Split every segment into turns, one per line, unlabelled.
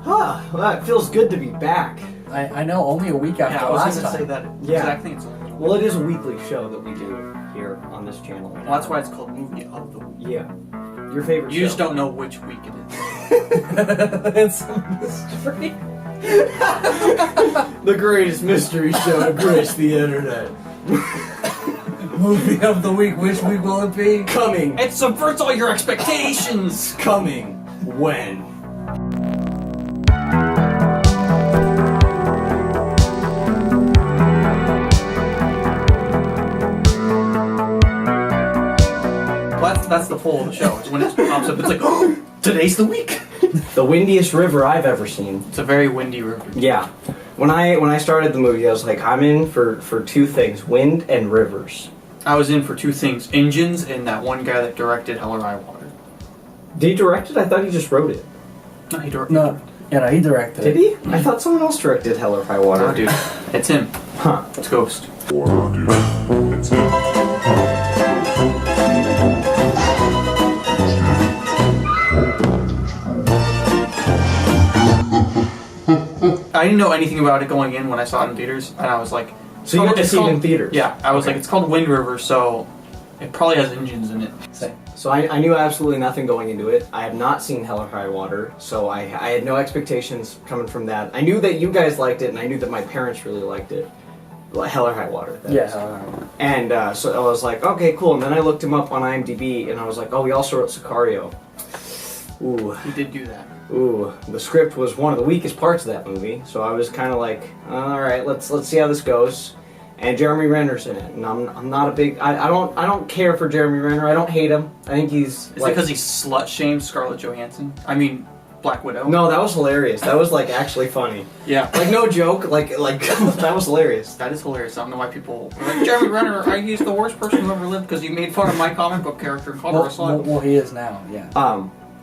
Huh, well, it feels good to be back.
I know, only a week after last time.
I was going to say that.
Yeah.
Exactly. It's only
Well, it is a weekly show that we do here on this channel.
well, that's why it's called Movie of the Week.
Yeah. Your favorite
You
show.
just don't know which week it is.
It's a mystery.
The greatest mystery show to grace the internet.
Movie of the week, which week will it be?
Coming.
It subverts all your expectations!
Coming. When?
That's the poll of the show. It's when it pops up, it's like, oh, today's the week.
The windiest river I've ever seen.
It's a very windy river.
Yeah. When I started the movie, I was like, I'm in for two things: wind and rivers.
I was in for two things: engines and that one guy that directed Hell or High Water.
Did he direct it? I thought he just wrote it.
No, he directed.
No, he directed
Did
it.
he? I thought someone else directed Hell or High Water.
No, dude, it's him.
Huh.
It's Ghost. I didn't know anything about it going in when I saw it in theaters, and I was like,
So you went to see it in theaters?
Yeah, I was like, it's called Wind River, so it probably has engines in it.
So I knew absolutely nothing going into it. I have not seen Hell or High Water, so I had no expectations coming from that. I knew that you guys liked it, and I knew that my parents really liked it. Hell or High Water.
Yeah.
And so I was like, okay, cool. And then I looked him up on IMDb, and I was like, oh, he also wrote Sicario. Ooh.
He did do that.
Ooh, the script was one of the weakest parts of that movie, so I was kind of like, all right, let's see how this goes. And Jeremy Renner's in it, and I'm not a big I don't care for Jeremy Renner. I don't hate him. I think he's
Is it because he slut shamed Scarlett Johansson? I mean, Black Widow.
No, that was hilarious. That was like actually funny.
Yeah.
Like no joke. Like that was hilarious.
That is hilarious. I don't know why people are like, Jeremy Renner, he's the worst person who ever lived because he made fun of my comic book character and called her a slut.
Well, he is now. Yeah.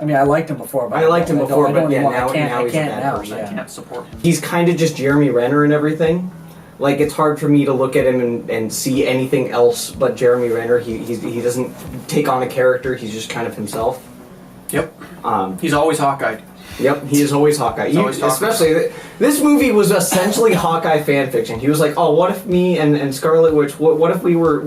I mean, I liked him before, but
I liked him before, but yeah,
now
he's a bad person.
I can't support him.
He's kind of just Jeremy Renner and everything. Like, it's hard for me to look at him and see anything else but Jeremy Renner. He doesn't take on a character. He's just kind of himself.
Yep. He's always Hawkeye.
Yep, he is always Hawkeye. Especially, this movie was essentially Hawkeye fan fiction. He was like, oh, what if me and Scarlet Witch, what if we weren't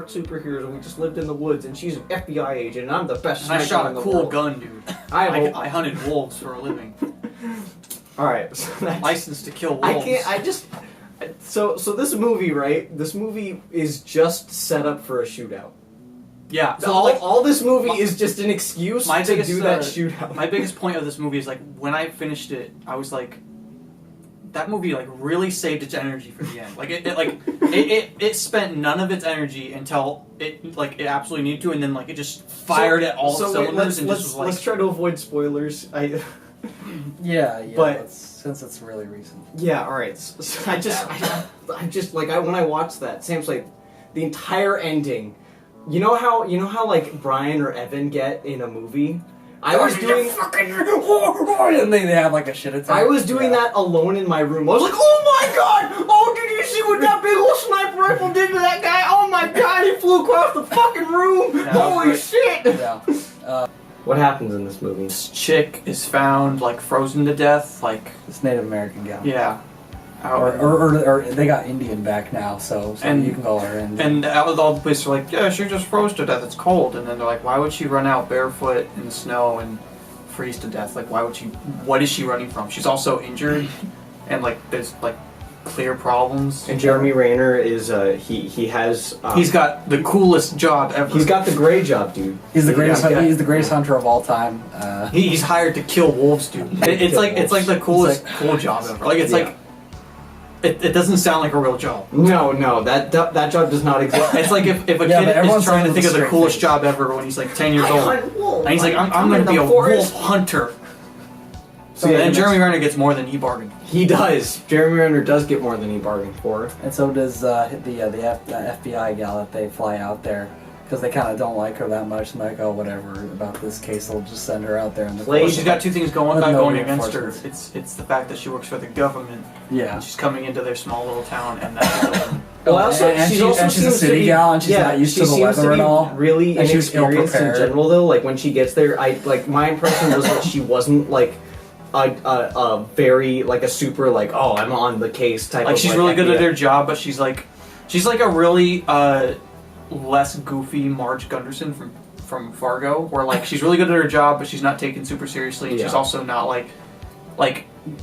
superheroes and we just lived in the woods and she's an FBI agent and I'm the best
And I shot
in
a
the
cool
world.
gun, dude. I hunted wolves for a living.
Alright, so that's...
Licensed to kill wolves.
So this movie, right? This movie is just set up for a shootout.
Yeah.
So all this movie is just an excuse to do that shootout.
My biggest point of this movie is, like, when I finished it, I was like, that movie, like, really saved its energy for the end. Like, it spent none of its energy until it absolutely needed to, and then, like, it just fired at all cylinders and just was like...
Let's try to avoid spoilers.
Yeah,
but
since it's really recent.
Yeah, all right. So I just when I watched that, Sam's like, the entire ending. You know how like Brian or Evan get in a movie. I was doing fucking
and they have like a shit attack.
I was doing that alone in my room. I was like, oh my god! Oh, did you see what that big old sniper rifle did to that guy? Oh my god, he flew across the fucking room!
Yeah,
holy shit!
Yeah.
What happens in this movie?
This chick is found, like, frozen to death, like...
This Native American gal.
Yeah.
Or they got Indian back now, so and, you can call her Indian.
And all the places are like, yeah, she just froze to death, it's cold. And then they're like, why would she run out barefoot in the snow and freeze to death? Like, what is she running from? She's also injured, and, like, there's, like, clear problems.
And Jeremy Renner is, he has...
he's got the coolest job ever.
He's got the gray job, dude.
He's the greatest hunter of all time.
He's hired to kill wolves, dude. It's like the coolest cool job ever. Like, it's like... It doesn't sound like a real job.
No, that job does not exist.
It's like if a kid is trying to think of the coolest job ever when he's like 10 years old. And he's like, I'm going to be a wolf hunter. So and Jeremy Renner gets more than he bargained.
He does. Jeremy Renner does get more than he bargained for.
And so does the FBI gal that they fly out there. Because they kind of don't like her that much, and they're like, oh, whatever, about this case, they'll just send her out there.
Well, she's got two things going against her. It's the fact that she works for the government.
Yeah.
And she's coming into their small little town, and that's
well,
she's a city gal, and she's not used to the weather and all.
Really inexperienced in general, though. Like, when she gets there, my impression was that she wasn't, like, a very like a super like oh I'm on the case type.
Like
of,
she's really good at her job, but she's like a really less goofy Marge Gunderson from Fargo, where like she's really good at her job, but she's not taken super seriously, and she's also not like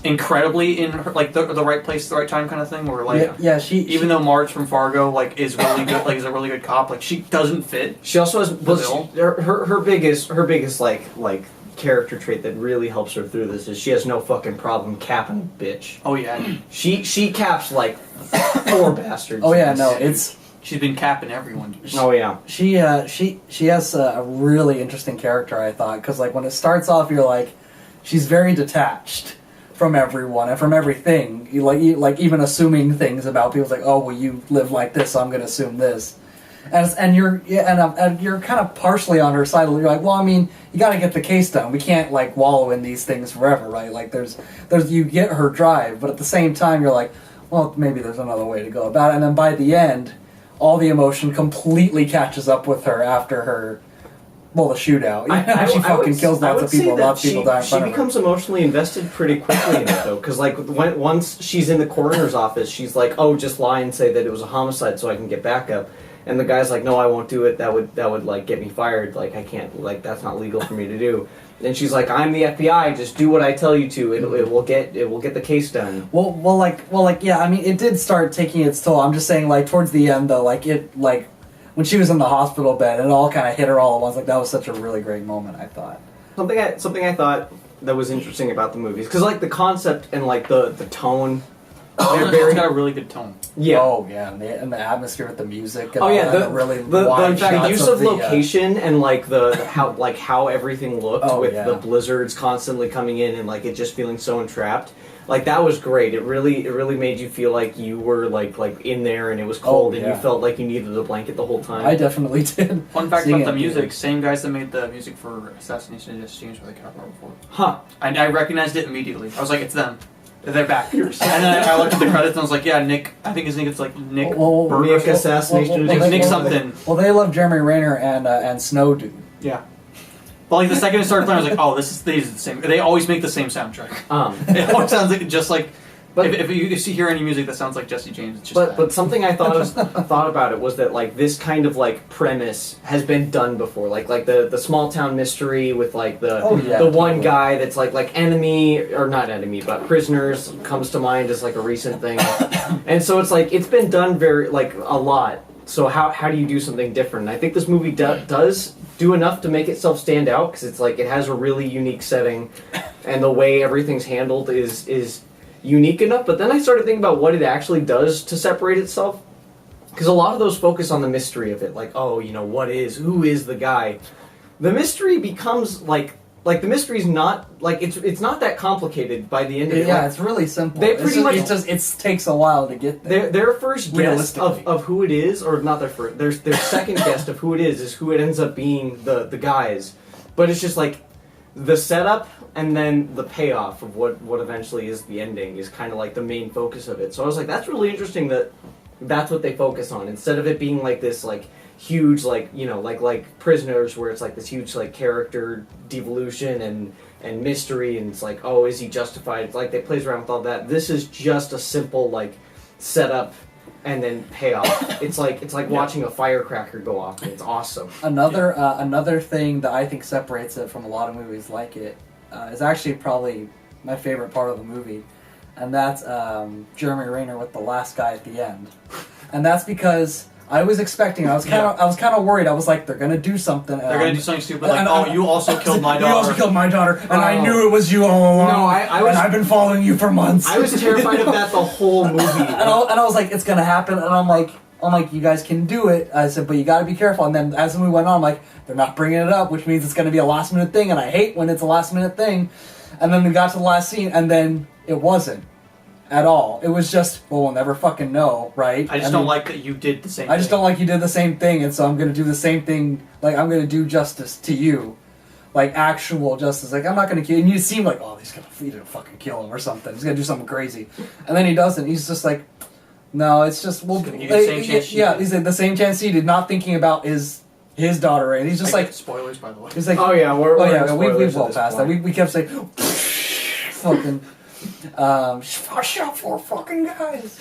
incredibly in her, like the right place at the right time kind of thing, where like even though Marge from Fargo like is really good, like is a really good cop, like she doesn't fit.
She also has her biggest like character trait that really helps her through this is she has no fucking problem capping bitch.
Oh yeah,
she caps like 4 bastards.
Oh yeah, no,
she's been capping everyone.
Oh yeah,
she has a really interesting character, I thought, because like when it starts off, you're like, she's very detached from everyone and from everything. You like even assuming things about people. It's like, oh well, you live like this, so I'm going to assume this. And you're kind of partially on her side. You're like, well, I mean, you got to get the case done. We can't like wallow in these things forever, right? Like there's you get her drive, but at the same time, you're like, well, maybe there's another way to go about it. And then by the end, all the emotion completely catches up with her after her. Well, the shootout. She fucking kills lots of people. Lots of people die in front of her.
She becomes emotionally invested pretty quickly in it, though, because like once she's in the coroner's office, she's like, "Oh, just lie and say that it was a homicide, so I can get backup." And the guy's like, "No, I won't do it. That would like get me fired. Like I can't. Like that's not legal for me to do." And she's like, "I'm the FBI. Just do what I tell you to. It will get the case done."
Well, yeah. I mean, it did start taking its toll. I'm just saying, like towards the end, though, when she was in the hospital bed, it all kind of hit her all at once. Like that was such a really great moment, I thought.
Something I thought that was interesting about the movies, because like the concept and like the tone,
it's got a really good tone.
Yeah.
Oh yeah, and the atmosphere with the music. And
the use of location and like how everything looked the blizzards constantly coming in and like it just feeling so entrapped. Like that was great. It really made you feel like you were like in there and it was cold and you felt like you needed a blanket the whole time.
I definitely did.
Fun fact about the music: same guys that made the music for Assassination of Jesse James were the cover before.
Huh?
I recognized it immediately. I was like, it's them. They're back. And then I looked at the credits and I was like, yeah, Nick. I think his name is like Nick.
Nick Assassination.
Nick something.
Well, they love Jeremy Renner and Snow Dude.
Yeah. But like the second it started playing, I was like, "Oh, these are the same." They always make the same soundtrack. It always sounds like just like. But if you hear any music that sounds like Jesse James, it's just.
But something I thought about it was that like this kind of like premise has been done before, like the small town mystery with like the one guy that's like enemy or not enemy but prisoners comes to mind as like a recent thing, and so it's like it's been done very like a lot. So how do you do something different? And I think this movie does do enough to make itself stand out because it's like it has a really unique setting, and the way everything's handled is unique enough. But then I started thinking about what it actually does to separate itself, because a lot of those focus on the mystery of it, like who is the guy? The mystery becomes like the mystery's not like it's not that complicated by the end of it.
Yeah, it's really simple.
They pretty much
it takes a while to get there.
Their first guess of who it is, or not their first, their second guess of who it is who it ends up being the guys. But it's just like the setup and then the payoff of what eventually is the ending is kind of like the main focus of it. So I was like, that's really interesting that that's what they focus on instead of it being like this like huge like like Prisoners where it's like this huge like character devolution and mystery and it's like, oh, is he justified? It's like they plays around with all that. This is just a simple like setup and then payoff. It's like watching a firecracker go off. It's awesome.
Another thing that I think separates it from a lot of movies like it is actually probably my favorite part of the movie, and that's Jeremy Renner with the last guy at the end, and that's because I was expecting. I was kind of worried. I was like, they're gonna do something.
They're gonna do something stupid, like, you also killed my daughter.
You also killed my daughter, and I knew it was you all along.
No, I've
been following you for months.
I was terrified of that the whole movie.
and I was like, it's gonna happen, and I'm like, you guys can do it. I said, but you gotta be careful. And then as we went on, I'm like, they're not bringing it up, which means it's gonna be a last minute thing, and I hate when it's a last minute thing. And then we got to the last scene, and then it wasn't at all. It was just, well, we'll never fucking know, right?
I don't like that you did the same thing.
I just don't like you did the same thing, and so I'm gonna do the same thing. Like, I'm gonna do justice to you. Like, actual justice. Like, I'm not gonna kill you. And you seem like, oh, he's gonna fucking kill him or something. He's gonna do something crazy. And then he doesn't. He's just like, no, it's just, well,
give you the same chance
he's like, the same chance he did, not thinking about his daughter, and he's just like,
spoilers, by the way.
He's like,
we've
well past that. We kept saying, fucking shut up for fucking guys.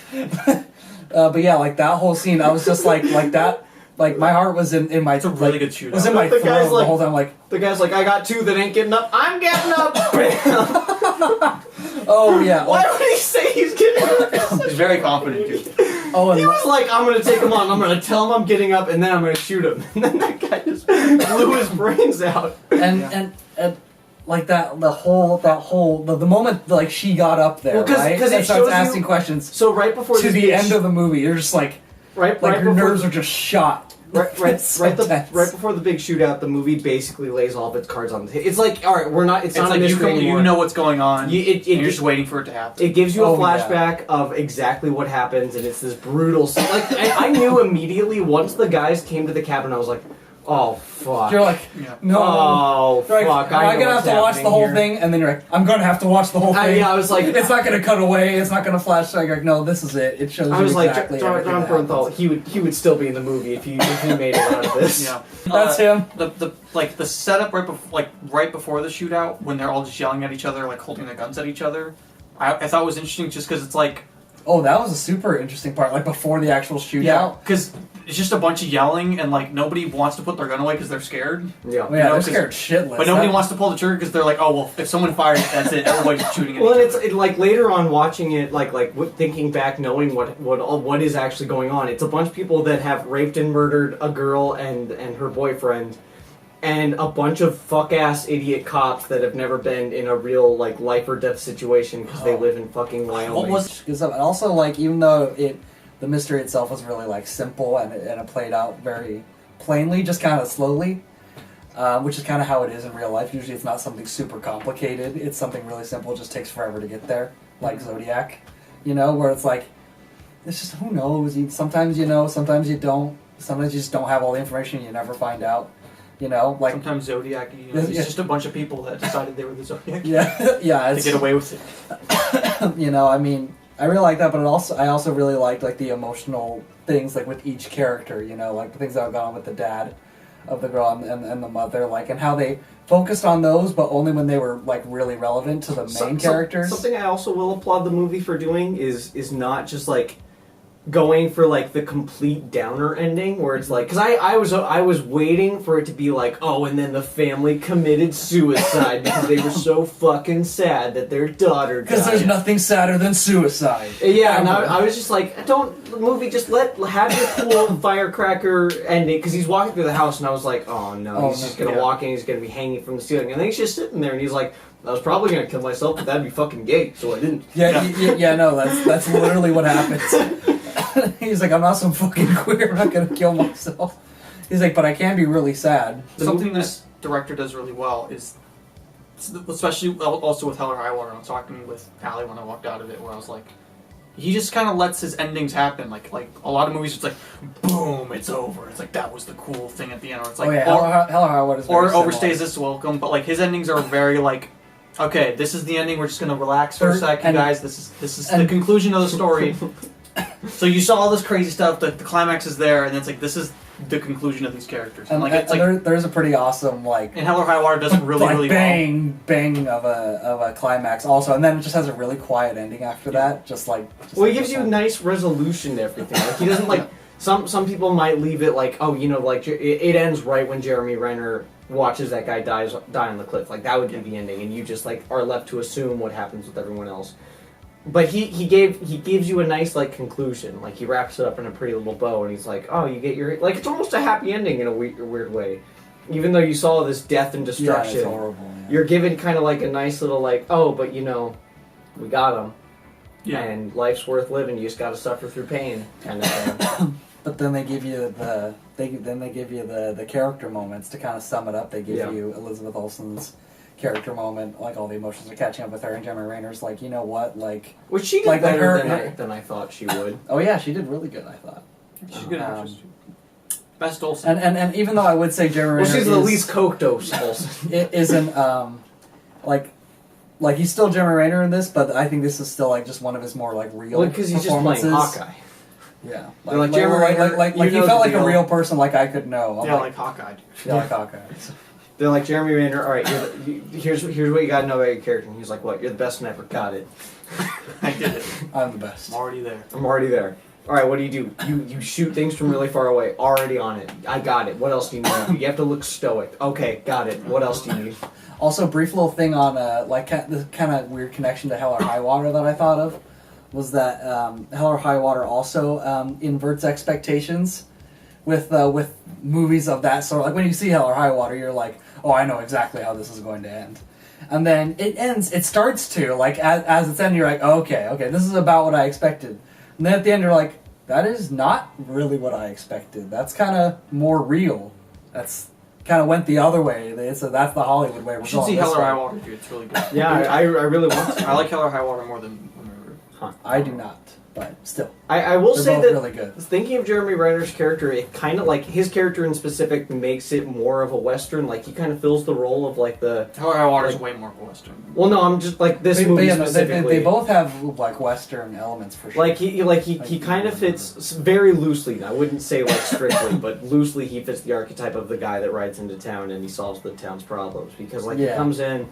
But yeah, like that whole scene, I was just like that. Like my heart was in my.
It's a really good shootout.
Was in my
The
throat
guy's
the
like-
whole time. Like
The guy's like, I got two that ain't getting up. I'm getting up. Bam.
oh yeah.
Why would he say he's getting up?
He's very confident, dude.
Oh, and
He was like, I'm gonna take him on. I'm gonna tell him I'm getting up, and then I'm gonna shoot him. And then that guy just blew his brains out.
and like that the moment like she got up there,
Well, 'cause-
right?
'cause it
and starts
shows you-
asking questions
So right before
to
this
the
being
end of the movie, you're just like
right
your
before,
nerves are just shot.
right
So
right
tense.
before the big shootout, the movie basically lays all of its cards on the table. It's like, all right, we're not. It's
It's
not
like
a mystery anymore.
you know what's going on.
It
and you're just waiting for it to happen.
It gives you a
Oh, yeah.
flashback of exactly what happens, and it's this brutal scene. Like, I knew immediately once the guys came to the cabin, I was like, oh, fuck.
You're like,
Yeah.
no.
Oh,
You're like,
fuck.
am I
know
gonna have
what's
to watch the
happening
whole
here.
thing? And then you're like, I'm gonna have to watch the whole thing.
Yeah, I was like,
it's not gonna cut away. It's not gonna flash. Like, no, this is it. It shows
I
you
was like,
exactly
John
everything that
Bernthal,
happens.
he would still be in the movie if he made it out of this.
Yeah,
That's him.
The setup right before the shootout when they're all just yelling at each other, like holding their guns at each other. I thought was interesting just because it's like
Oh, that was a super interesting part. Like before the actual shootout.
because it's just a bunch of yelling and like nobody wants to put their gun away because they're scared.
Yeah.
Oh, yeah,
know,
they're scared shitless.
But nobody
That-
wants to pull the trigger because they're like, oh well, if someone fires, that's it. Everybody's shooting at
Well, and
each
it's
other.
like later on watching it, thinking back, knowing what is actually going on. It's a bunch of people that have raped and murdered a girl and her boyfriend, and a bunch of fuck ass idiot cops that have never been in a real like life or death situation because they live in fucking Wyoming.
What was
Because and also like even though the mystery itself was really like simple and it played out very plainly, just kind of slowly, which is kind of how it is in real life. Usually it's not something super complicated. It's something really simple. It just takes forever to get there, like Zodiac, where it's like it's just who knows. Sometimes you know, sometimes you don't. Sometimes you just don't have all the information. You never find out. Like
sometimes Zodiac? It's just a bunch of people that decided they were the Zodiac.
yeah, yeah.
To get away with it.
I mean, I really like that, but I also really liked like the emotional things like with each character, like the things that have gone on with the dad of the girl and the mother, like and how they focused on those, but only when they were like really relevant to the main characters.
Something I also will applaud the movie for doing is not just like going for like the complete downer ending where it's like because I was waiting for it to be like, oh, and then the family committed suicide because they were so fucking sad that their daughter died.
Because there's nothing sadder than suicide.
Yeah, and I was just like, the movie just have your cool firecracker ending because he's walking through the house and I was like, oh no, he's just gonna walk in, he's gonna be hanging from the ceiling, and then he's just sitting there and he's like, I was probably gonna kill myself, but that'd be fucking gay, so I didn't.
No, that's literally what happens. He's like, I'm not some fucking queer, I'm not gonna kill myself. He's like, but I can be really sad.
Something this director does really well is, especially also with Hell or High Water, I was talking with Allie when I walked out of it, where I was like, he just kind of lets his endings happen. Like a lot of movies, it's like, boom, it's over. It's like, that was the cool thing at the end. Or it's like,
Hell or High Water is very
or
similar.
overstays its welcome. But like his endings are very like, okay, this is the ending. We're just gonna relax for a sec, you guys. This is the conclusion of the story. So you saw all this crazy stuff. The climax is there, and it's like this is the conclusion of these characters.
And
like it's like,
there's a pretty awesome like.
and Hell or High Water does it really
like
really
bang of a climax also, and then it just has a really quiet ending after that. Just
Well, he gives you a nice resolution to everything. Like he doesn't like some people might leave it like, oh, like it ends right when Jeremy Renner watches that guy die on the cliff. Like that would be the ending, and you just like are left to assume what happens with everyone else. But he gives you a nice like conclusion. Like he wraps it up in a pretty little bow, and he's like, oh, you get your like it's almost a happy ending in a weird way. Even though you saw this death and destruction,
it's horrible. Yeah.
you're given kind of like a nice little like, oh, but we got him.
Yeah.
And life's worth living. You just got to suffer through pain, kind of thing.
But then they give you the character moments to kind of sum it up. They give you Elizabeth Olsen's character moment, like all the emotions are catching up with her, and Jeremy Renner's like, you know what, like,
Which she did
like
better
her,
than I thought she would.
Oh yeah, she did really good. I thought
She's a good actress too. Best Olsen.
and even though I would say Jeremy Renner
Well, she's the least coked Olsen.
it isn't like he's still Jeremy Renner in this, but I think this is still like just one of his more like real
Because he's just playing
performances.
Hawkeye.
Yeah,
Like Jeremy Renner,
like
you
he
know
felt
the
like a
deal.
real person, like I could know. I'm
Yeah, like Hawkeye.
like Hawkeye.
They're like, Jeremy Renner, all right, here's what you got to know about your character. And he's like, what? You're the best sniper. Got it.
I did it.
I'm the best.
I'm already there.
I'm already there. All right, what do? You shoot things from really far away. Already on it. I got it. What else do you need? You have to look stoic. Okay, got it. What else do you need?
Also, brief little thing on this kind of weird connection to Hell or High Water that I thought of was that Hell or High Water also inverts expectations with movies of that sort. Like when you see Hell or High Water, you're like, oh, I know exactly how this is going to end. And then it starts to, like, as it's ending, you're like, okay, this is about what I expected. And then at the end, you're like, that is not really what I expected. That's kind of more real. That's kind of went the other way. So that's the Hollywood way.
You should see Hell or High Water, dude. It's really good.
Yeah, I really want to.
I like Hell or High Water more than River.
Huh.
I do not, but still.
I will
They're
say
both
that
really good.
thinking of Jeremy Renner's character, it kind of like his character in specific makes it more of a Western. Like he kind of fills the role of like the
Hell or High Water is way more of a Western.
Well, no, I'm just like this movie specifically.
They both have like Western elements for sure.
Like he kind of fits very loosely. I wouldn't say like strictly, but loosely he fits the archetype of the guy that rides into town and he solves the town's problems because like he comes in.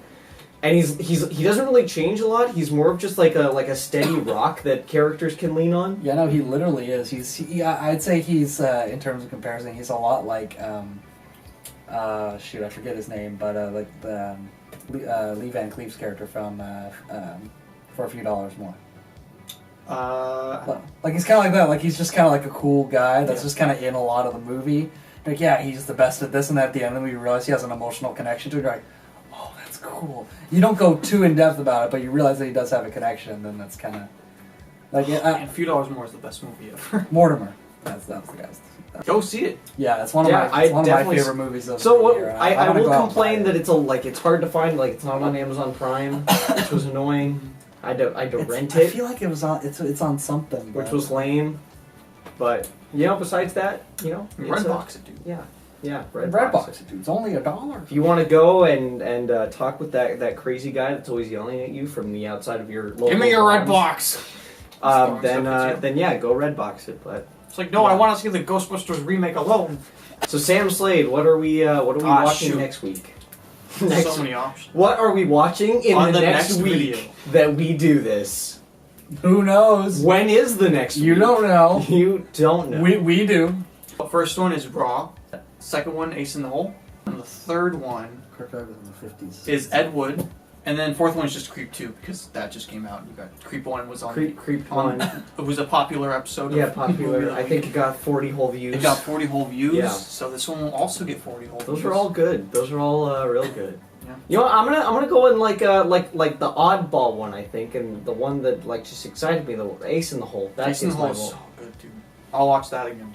And he doesn't really change a lot. He's more of just like a steady rock that characters can lean on.
Yeah, no, he literally is. I'd say he's in terms of comparison, he's a lot like I forget his name, but like the Lee Van Cleef's character from For a Few Dollars More. Like he's kind of like that. Like he's just kind of like a cool guy that's just kind of in a lot of the movie. Like yeah, he's the best at this and that. At the end, and then we realize he has an emotional connection to it. You're like, oh, that's cool. You don't go too in depth about it, but you realize that he does have a connection. And then that's kind of like
and A Few Dollars More is the best movie ever.
Mortimer. That's the guy's.
Go see it.
Yeah, it's one of my favorite movies of the year.
I will complain that it's hard to find. Like it's not on Amazon Prime, which was annoying. I had to rent it.
I feel like it was on. It's on something,
which was lame. But besides that,
Redbox it, dude.
Yeah,
Redbox it, dude. It's only $1.
If you want to go and talk with that crazy guy that's always yelling at you from the outside of your local
give me your Redbox.
Then yeah, go Redbox it. But
it's like no, I want to see the Ghostbusters remake alone.
So Sam Slade, what are we watching next week?
So many options.
What are we watching in the next week
video
that we do this?
Who knows?
When is the next week?
You don't know.
You don't know.
We do.
The first one is Raw. Second one, Ace in the Hole. And the third one is Ed Wood. And then fourth one is just Creep 2 because that just came out. You got Creep 1 was on
Creep 1.
It was a popular episode.
Yeah, popular. I think it got 40 whole views.
It got 40 whole views.
Yeah.
So this one will also get 40 whole views.
Those are all good. Those are all real good.
Yeah.
You know what, I'm gonna go in like the oddball one, I think, and the one that like just excited me, the Ace in the Hole.
Ace in the Hole is so good, dude. I'll watch that again.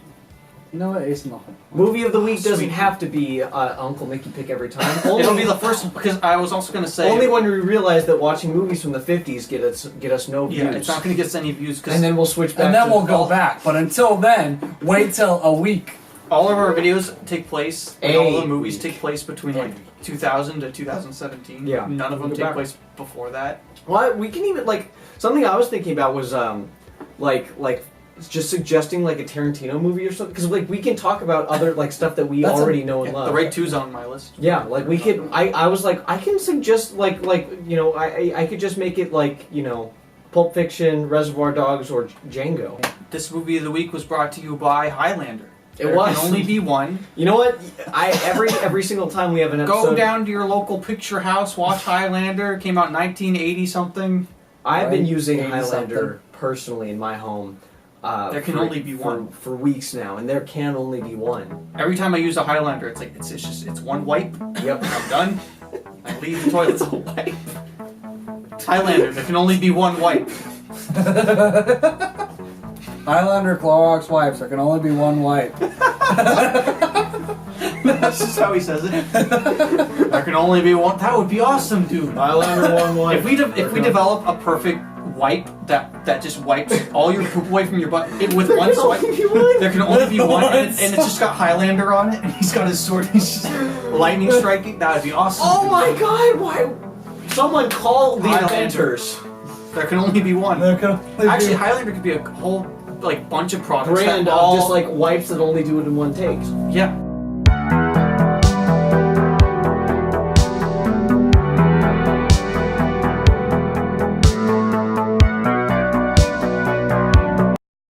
You know what? Ace in the Hole.
Movie of the week doesn't have to be Uncle Mikki pick every time.
It'll be the first because I was also gonna say
only when we realize that watching movies from the 50s get us no views.
Yeah, it's not gonna get us any views.
And then we'll switch back.
And then we'll go back. But until then, wait till a week.
All of our videos take place. All the movies take place between like 2000 to 2017.
Yeah.
None of them take place before that.
Well, we can even something I was thinking about was like just suggesting like a Tarantino movie or something because like we can talk about other like stuff that we already know and love.
The Raid 2's on my list.
Yeah, like we could. I was like I can suggest I could just make it like Pulp Fiction, Reservoir Dogs, or Django.
This movie of the week was brought to you by Highlander.
There can
only be one.
You know what? Every single time we have an episode,
go down to your local picture house, watch Highlander. It came out in 1980 something.
I've been using Highlander personally in my home.
There can only be one
for weeks now, and there can only be one.
Every time I use a Highlander, it's like it's one wipe.
Yep,
I'm done. I leave the toilet's a wipe. Highlander, there can only be one wipe.
Highlander Clorox wipes. There can only be one wipe.
That's just how he says it. There can only be one. That would be awesome, dude.
Highlander one wipe.
If we develop a perfect wipe that just wipes all your poop away from your butt with one swipe, there can only be one, and it's just got Highlander on it, and he's got his sword. He's just lightning striking. That would be awesome.
Oh my God! Why? Someone call the inventors.
There can only be one. Actually, Highlander could be a whole bunch of products.
Brand of just like wipes that only do it in one take.
Yeah.